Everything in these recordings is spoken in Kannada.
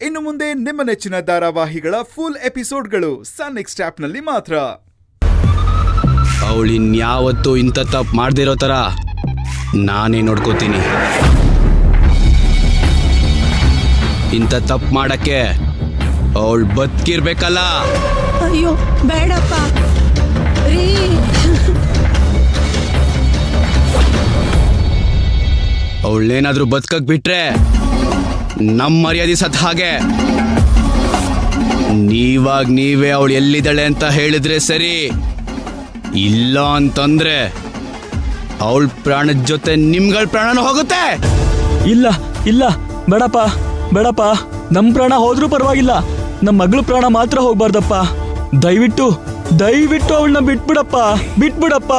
ಇನ್ನು ಮುಂದೆ ನಿಮ್ಮ ನೆಚ್ಚಿನ ಧಾರಾವಾಹಿಗಳ ಫುಲ್ ಎಪಿಸೋಡ್ಗಳು ಸನ್ ನೆಕ್ಸ್ಟ್ ಆಪ್ನಲ್ಲಿ ಮಾತ್ರ. ಅವಳಿನ್ಯಾವತ್ತೂ ಇಂಥ ತಪ್ಪು ಮಾಡದಿರೋ ಥರ ನಾನೇ ನೋಡ್ಕೋತೀನಿ. ಇಂಥ ತಪ್ಪು ಮಾಡಕ್ಕೆ ಅವಳು ಬದುಕಿರ್ಬೇಕಲ್ಲ. ಅಯ್ಯೋ ಬೇಡಪ್ಪ ರೀ. ಅವಳೇನಾದ್ರೂ ಬದುಕಕ್ ಬಿಟ್ರೆ ನಮ್ಮ ಮರ್ಯಾದೆ ಸತ್ ಹಾಗೆ. ನೀವೇ ಅವಳು ಎಲ್ಲಿದ್ದಾಳೆ ಅಂತ ಹೇಳಿದ್ರೆ ಸರಿ, ಇಲ್ಲ ಅಂತಂದ್ರೆ ಅವಳ ಪ್ರಾಣದ ಜೊತೆ ನಿಮ್ಗಳ ಪ್ರಾಣನೂ ಹೋಗುತ್ತೆ. ಇಲ್ಲ ಇಲ್ಲ ಬೇಡಪ್ಪ ಬೇಡಪ್ಪ, ನಮ್ಮ ಪ್ರಾಣ ಹೋದ್ರೂ ಪರವಾಗಿಲ್ಲ, ನಮ್ಮ ಮಗಳ ಪ್ರಾಣ ಮಾತ್ರ ಹೋಗ್ಬಾರ್ದಪ್ಪ. ದಯವಿಟ್ಟು ಅವಳನ್ನ ಬಿಟ್ಬಿಡಪ್ಪ.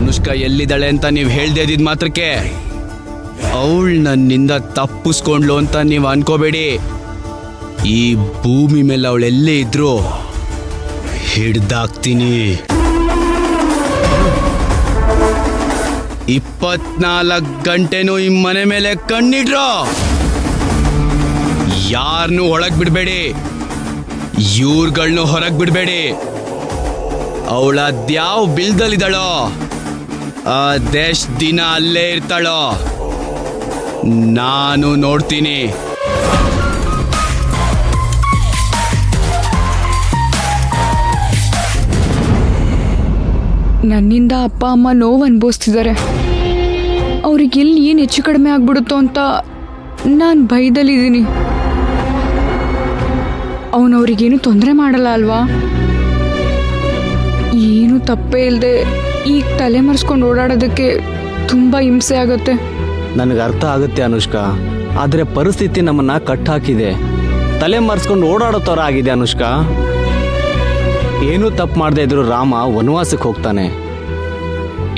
ಅನುಷ್ಕಾ ಎಲ್ಲಿದ್ದಾಳೆ ಅಂತ ನೀವು ಹೇಳ್ದೇ ಇದ್ದಿದ್ ಮಾತ್ರಕ್ಕೆ ಅವಳು ನನ್ನಿಂದ ತಪ್ಪಿಸ್ಕೊಂಡ್ಲು ಅಂತ ನೀವು ಅನ್ಕೋಬೇಡಿ. ಈ ಭೂಮಿ ಮೇಲೆ ಅವಳೆಲ್ಲೇ ಇದ್ರು ಹಿಡ್ದಾಕ್ತೀನಿ. 24 ಗಂಟೆನೂ ಈ ಮನೆ ಮೇಲೆ ಕಣ್ಣಿಡ್ರೋ. ಯಾರನ್ನೂ ಒಳಗ್ ಬಿಡ್ಬೇಡಿ, ಇವ್ರುಗಳ್ನು ಹೊರಗ್ ಬಿಡ್ಬೇಡಿ. ಅವಳ ಅದ್ಯಾವ ಬಿಲ್ದಲ್ಲಿದ್ದಾಳೋ ಅದೆಷ್ಟ್ ದಿನ ಅಲ್ಲೇ ಇರ್ತಾಳೋ ನಾನು ನೋಡ್ತೀನಿ. ನನ್ನಿಂದ ಅಪ್ಪ ಅಮ್ಮ ನೋವು ಅನುಭವಿಸ್ತಿದ್ದಾರೆ. ಅವ್ರಿಗೆಲ್ಲಿ ಏನು ಹೆಚ್ಚು ಕಡಿಮೆ ಆಗ್ಬಿಡುತ್ತೋ ಅಂತ ನಾನು ಭಯದಲ್ಲಿದ್ದೀನಿ. ಅವನವ್ರಿಗೇನು ತೊಂದರೆ ಮಾಡಲ್ಲ ಅಲ್ವಾ? ಏನು ತಪ್ಪೇ ಇಲ್ಲದೆ ಈಗ ತಲೆ ಮರೆಸ್ಕೊಂಡು ಓಡಾಡೋದಕ್ಕೆ ತುಂಬ ಹಿಂಸೆ ಆಗುತ್ತೆ. ನನಗೆ ಅರ್ಥ ಆಗುತ್ತೆ ಅನುಷ್ಕಾ, ಆದರೆ ಪರಿಸ್ಥಿತಿ ನಮ್ಮನ್ನ ಕಟ್ಟಾಕಿದೆ. ತಲೆ ಮರೆಸ್ಕೊಂಡು ಓಡಾಡೋ ಥರ ಆಗಿದೆ ಅನುಷ್ಕಾ. ಏನೂ ತಪ್ಪು ಮಾಡದೇ ಇದ್ರು ರಾಮ ವನವಾಸಕ್ಕೆ ಹೋಗ್ತಾನೆ.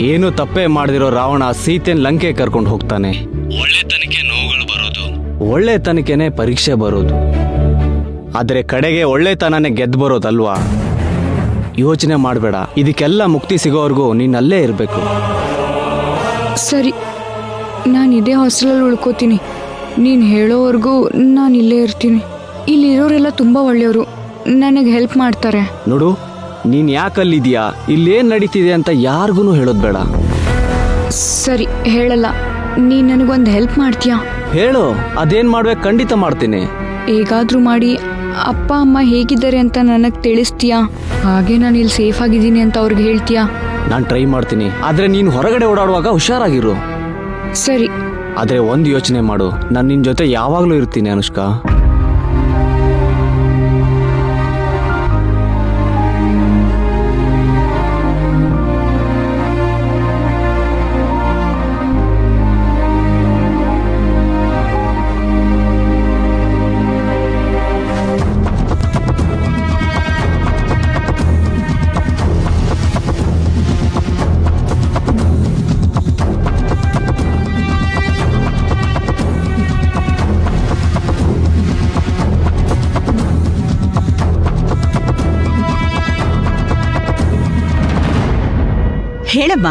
ಏನು ತಪ್ಪೇ ಮಾಡದಿರೋ ರಾವಣ ಸೀತೆನ ಲಂಕೆ ಕರ್ಕೊಂಡು ಹೋಗ್ತಾನೆ. ಒಳ್ಳೆತನಕ್ಕೆ ನೋವುಗಳು ಬರೋದು, ಒಳ್ಳೆತನಕ್ಕೇನೆ ಪರೀಕ್ಷೆ ಬರೋದು, ಆದರೆ ಕಡೆಗೆ ಒಳ್ಳೆತನನೇ ಗೆದ್ದು ಬರೋದಲ್ವಾ? ಯೋಚನೆ ಮಾಡಬೇಡ, ಇದಕ್ಕೆಲ್ಲ ಮುಕ್ತಿ ಸಿಗೋವರೆಗೂ ನೀನು ಅಲ್ಲೇ ಇರಬೇಕು. ಸರಿ, ನಾನು ಇದೇ ಹಾಸ್ಟೆಲಲ್ಲಿ ಉಳ್ಕೋತೀನಿ. ನೀನು ಹೇಳೋವರೆಗೂ ನಾನು ಇಲ್ಲೇ ಇರ್ತೀನಿ. ಇಲ್ಲಿರೋರೆಲ್ಲ ತುಂಬ ಒಳ್ಳೆಯವರು, ನನಗೆ ಹೆಲ್ಪ್ ಮಾಡ್ತಾರೆ. ನೋಡು, ನೀನು ಯಾಕಲ್ಲಿದೆಯಾ, ಇಲ್ಲೇನು ನಡೀತಿದೆ ಅಂತ ಯಾರಿಗೂ ಹೇಳೋದು ಬೇಡ. ಸರಿ, ಹೇಳಲ್ಲ. ನೀನು ನನಗೊಂದು ಹೆಲ್ಪ್ ಮಾಡ್ತೀಯಾ? ಹೇಳು, ಅದೇನು ಮಾಡ್ಬೇಕು ಖಂಡಿತ ಮಾಡ್ತೀನಿ. ಹೇಗಾದರೂ ಮಾಡಿ ಅಪ್ಪ ಅಮ್ಮ ಹೇಗಿದ್ದಾರೆ ಅಂತ ನನಗೆ ತಿಳಿಸ್ತೀಯಾ? ಹಾಗೆ ನಾನು ಇಲ್ಲಿ ಸೇಫ್ ಆಗಿದ್ದೀನಿ ಅಂತ ಅವ್ರಿಗೆ ಹೇಳ್ತೀಯಾ? ನಾನು ಟ್ರೈ ಮಾಡ್ತೀನಿ, ಆದರೆ ನೀನು ಹೊರಗಡೆ ಓಡಾಡುವಾಗ ಹುಷಾರಾಗಿರು. ಸರಿ. ಆದರೆ ಒಂದು ಯೋಚನೆ ಮಾಡು, ನಾನು ನಿನ್ನ ಜೊತೆ ಯಾವಾಗಲೂ ಇರ್ತೀನಿ ಅನುಷ್ಕಾ. ಹೇಳಮ್ಮ,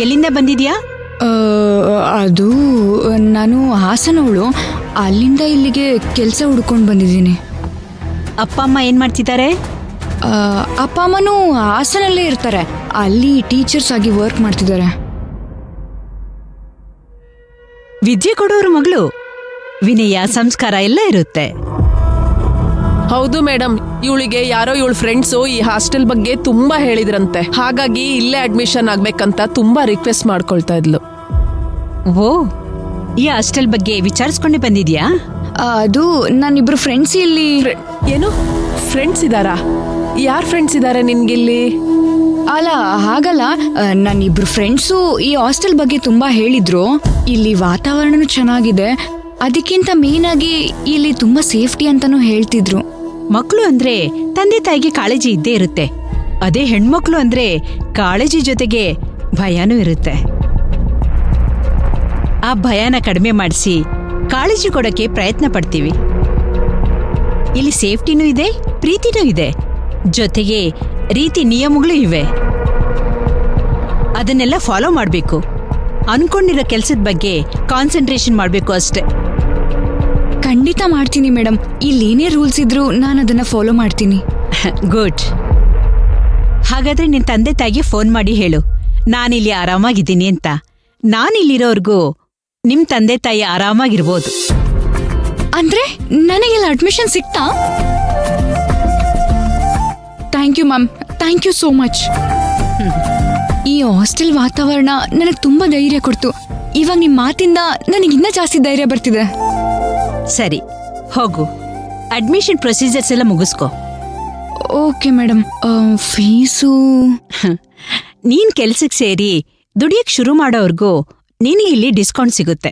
ಎಲ್ಲಿಂದ ಬಂದಿದ್ಯಾ? ಅದು ನಾನು ಹಾಸನವಳು. ಅಲ್ಲಿಂದ ಇಲ್ಲಿಗೆ ಕೆಲಸ ಹುಡ್ಕೊಂಡು ಬಂದಿದ್ದೀನಿ. ಅಪ್ಪ ಅಮ್ಮ ಏನು ಮಾಡ್ತಿದ್ದಾರೆ? ಅಪ್ಪ ಅಮ್ಮನೂ ಹಾಸನಲ್ಲೇ ಇರ್ತಾರೆ. ಅಲ್ಲಿ ಟೀಚರ್ಸ್ ಆಗಿ ವರ್ಕ್ ಮಾಡ್ತಿದ್ದಾರೆ. ವಿದ್ಯೆ ಕೊಡೋರ ಮಗಳು, ವಿನಯ ಸಂಸ್ಕಾರ ಎಲ್ಲ ಇರುತ್ತೆ. ಹೌದು ಮೇಡಮ್, ಇವಳಿಗೆ ಯಾರೋ ಇವಳ ಫ್ರೆಂಡ್ಸು ಈ ಹಾಸ್ಟೆಲ್ ಬಗ್ಗೆ ತುಂಬಾ ಹೇಳಿದ್ರಂತೆ. ಹಾಗಾಗಿ ಇಲ್ಲೇ ಅಡ್ಮಿಷನ್ ಆಗ್ಬೇಕಂತ ತುಂಬಾ ರಿಕ್ವೆಸ್ಟ್ ಮಾಡ್ಕೊಳ್ತಾ ಇದ್ಲು. ಓ, ಈ ಹಾಸ್ಟೆಲ್ ಬಗ್ಗೆ ವಿಚಾರಿಸ್ಕೊಂಡೆ ಬಂದಿದ್ಯಾ? ಅದು ನಾನಿಬ್ರು ಫ್ರೆಂಡ್ಸ್ ಇಲ್ಲಿ. ಏನು ಫ್ರೆಂಡ್ಸ್ ಇದಾರಾ? ಯಾರ್ ಫ್ರೆಂಡ್ಸ್ ಇದಾರೆ ನಿನ್ಗಿಲ್ಲಿ? ಅಲ್ಲ, ಹಾಗಲ್ಲ. ನಾನಿಬ್ರು ಫ್ರೆಂಡ್ಸು ಈ ಹಾಸ್ಟೆಲ್ ಬಗ್ಗೆ ತುಂಬಾ ಹೇಳಿದ್ರು. ಇಲ್ಲಿ ವಾತಾವರಣನೂ ಚೆನ್ನಾಗಿದೆ, ಅದಕ್ಕಿಂತ ಮೇನ್ ಆಗಿ ಇಲ್ಲಿ ತುಂಬಾ ಸೇಫ್ಟಿ ಅಂತಾನೂ ಹೇಳ್ತಿದ್ರು. ಮಕ್ಕಳು ಅಂದ್ರೆ ತಂದೆ ತಾಯಿಗೆ ಕಾಳಜಿ ಇದ್ದೇ ಇರುತ್ತೆ. ಅದೇ ಹೆಣ್ಮಕ್ಳು ಅಂದ್ರೆ ಕಾಳಜಿ ಜೊತೆಗೆ ಭಯನೂ ಇರುತ್ತೆ. ಆ ಭಯನ ಕಡಿಮೆ ಮಾಡಿಸಿ ಕಾಳಜಿ ಕೊಡಕ್ಕೆ ಪ್ರಯತ್ನ ಪಡ್ತೀವಿ. ಇಲ್ಲಿ ಸೇಫ್ಟಿನೂ ಇದೆ, ಪ್ರೀತಿನೂ ಇದೆ, ಜೊತೆಗೆ ರೀತಿ ನಿಯಮಗಳು ಇವೆ. ಅದನ್ನೆಲ್ಲ ಫಾಲೋ ಮಾಡಬೇಕು. ಅನ್ಕೊಂಡಿರೋ ಕೆಲಸದ ಬಗ್ಗೆ ಕಾನ್ಸಂಟ್ರೇಷನ್ ಮಾಡಬೇಕು ಅಷ್ಟೆ. ಖಂಡಿತ ಮಾಡ್ತೀನಿ ಮೇಡಮ್. ಇಲ್ಲೇನೇ ರೂಲ್ಸ್ ಇದ್ರೂ ನಾನು ಅದನ್ನ ಫಾಲೋ ಮಾಡ್ತೀನಿ. ಗುಡ್. ಹಾಗಾದ್ರೆ ನಿನ್ ತಂದೆ ತಾಯಿಗೆ ಫೋನ್ ಮಾಡಿ ಹೇಳು ನಾನಿಲ್ಲಿ ಆರಾಮಾಗಿದ್ದೀನಿ ಅಂತ. ನಾನಿಲ್ಲಿರೋರ್ಗೂ ನಿಮ್ ತಂದೆ ತಾಯಿ ಆರಾಮಾಗಿರ್ಬೋದು. ಅಂದ್ರೆ ನನಗೆಲ್ಲ ಅಡ್ಮಿಷನ್ ಸಿಕ್ತಾ? Thank you ma'am, thank you so much. ಈ ಹಾಸ್ಟೆಲ್ ವಾತಾವರಣ ನನಗೆ ತುಂಬಾ ಧೈರ್ಯ ಕೊಡ್ತು. ಇವಾಗ ನಿಮ್ ಮಾತಿಂದ ನನಗಿನ್ನ ಜಾಸ್ತಿ ಧೈರ್ಯ ಬರ್ತಿದೆ. ಸರಿ ಹೋಗು, ಅಡ್ಮಿಷನ್ ಪ್ರೊಸೀಜರ್ಸ್ ಎಲ್ಲ ಮುಗಿಸ್ಕೊ. Okay madam. ಫೀಸು? ನೀನ್ ಕೆಲ್ಸಕ್ಕೆ ಸೇರಿ ದುಡಿಯಕ್ ಶುರು ಮಾಡೋರ್ಗೂ ನಿನಗೆ ಇಲ್ಲಿ ಡಿಸ್ಕೌಂಟ್ ಸಿಗುತ್ತೆ.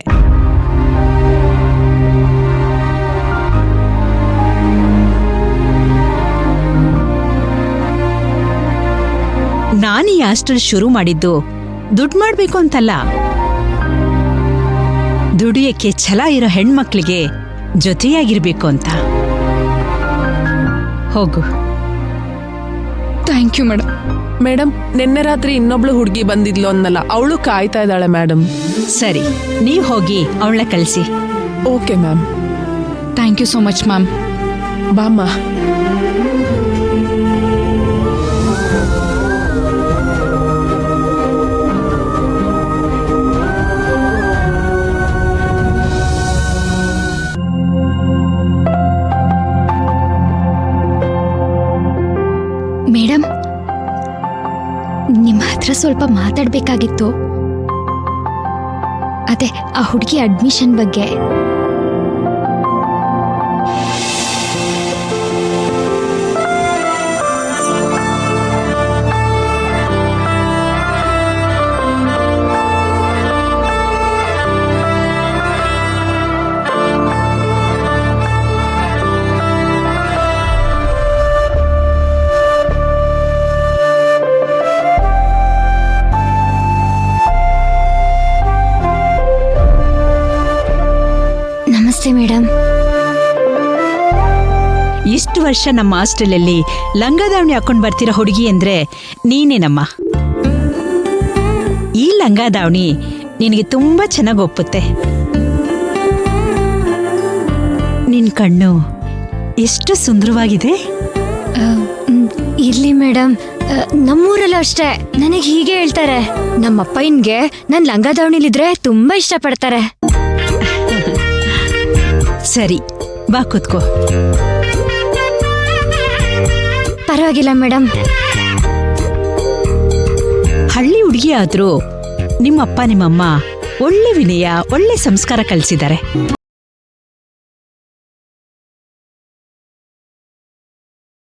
ನಾನು ಈ ಹಾಸ್ಟೆಲ್ ಶುರು ಮಾಡಿದ್ದು ದುಡ್ಡು ಮಾಡ್ಬೇಕು ಅಂತಲ್ಲ, ದುಡಿಯಕ್ಕೆ ಛಲ ಇರೋ ಹೆಣ್ಮಕ್ಳಿಗೆ ಜೊತೆಯಾಗಿರ್ಬೇಕು ಅಂತ. ಹೋಗು. Thank you madam. ಮೇಡಮ್, ನಿನ್ನೆ ರಾತ್ರಿ ಇನ್ನೊಬ್ಳು ಹುಡುಗಿ ಬಂದಿದ್ಲು ಅನ್ನಲ್ಲ, ಅವಳು ಕಾಯ್ತಾ ಇದ್ದಾಳೆ ಮೇಡಮ್. ಸರಿ, ನೀವ್ ಹೋಗಿ ಅವಳನ್ನ ಕಳಿಸಿ. Okay ma'am. Thank you so much ma'am. ಬಾಮ್ಮ. ಮೇಡಮ್, ನಿಮ್ಮ ಹತ್ರ ಸ್ವಲ್ಪ ಮಾತಾಡ್ಬೇಕಾಗಿತ್ತು. ಅದೇ ಆ ಹುಡುಗಿ ಅಡ್ಮಿಷನ್ ಬಗ್ಗೆ. ನಮಸ್ತೆ ಮೇಡಮ್. ಇಷ್ಟು ವರ್ಷ ನಮ್ಮ ಹಾಸ್ಟೆಲಲ್ಲಿ ಲಂಗಾದಾವಣಿ ಹಾಕೊಂಡ್ ಬರ್ತಿರೋ ಹುಡುಗಿ ಅಂದ್ರೆ ನೀನೇನಮ್ಮ. ಈ ಲಂಗಾದಾವಣಿ ನಿನಗೆ ತುಂಬಾ ಚೆನ್ನಾಗಿ ಒಪ್ಪುತ್ತೆ. ನಿನ್ ಕಣ್ಣು ಎಷ್ಟು ಸುಂದರವಾಗಿದೆ. ಇರ್ಲಿ ಮೇಡಮ್, ನಮ್ಮೂರಲ್ಲೂ ಅಷ್ಟೇ ನನಗೆ ಹೀಗೆ ಹೇಳ್ತಾರೆ. ನಮ್ಮಪ್ಪಯ್ಯನ್ಗೆ ನನ್ ಲಂಗಾದಾವಣಿಲಿದ್ರೆ ತುಂಬಾ ಇಷ್ಟಪಡ್ತಾರೆ. ಸರಿ, ಬಾ ಕೂತ್ಕೋ. ಪರವಾಗಿಲ್ಲ ಮೇಡಮ್. ಹಳ್ಳಿ ಹುಡುಗಿ ಆದ್ರೂ ನಿಮ್ಮಪ್ಪ ನಿಮ್ಮಮ್ಮ ಒಳ್ಳೆ ವಿನಯ, ಒಳ್ಳೆ ಸಂಸ್ಕಾರ ಕಲಿಸಿದ್ದಾರೆ.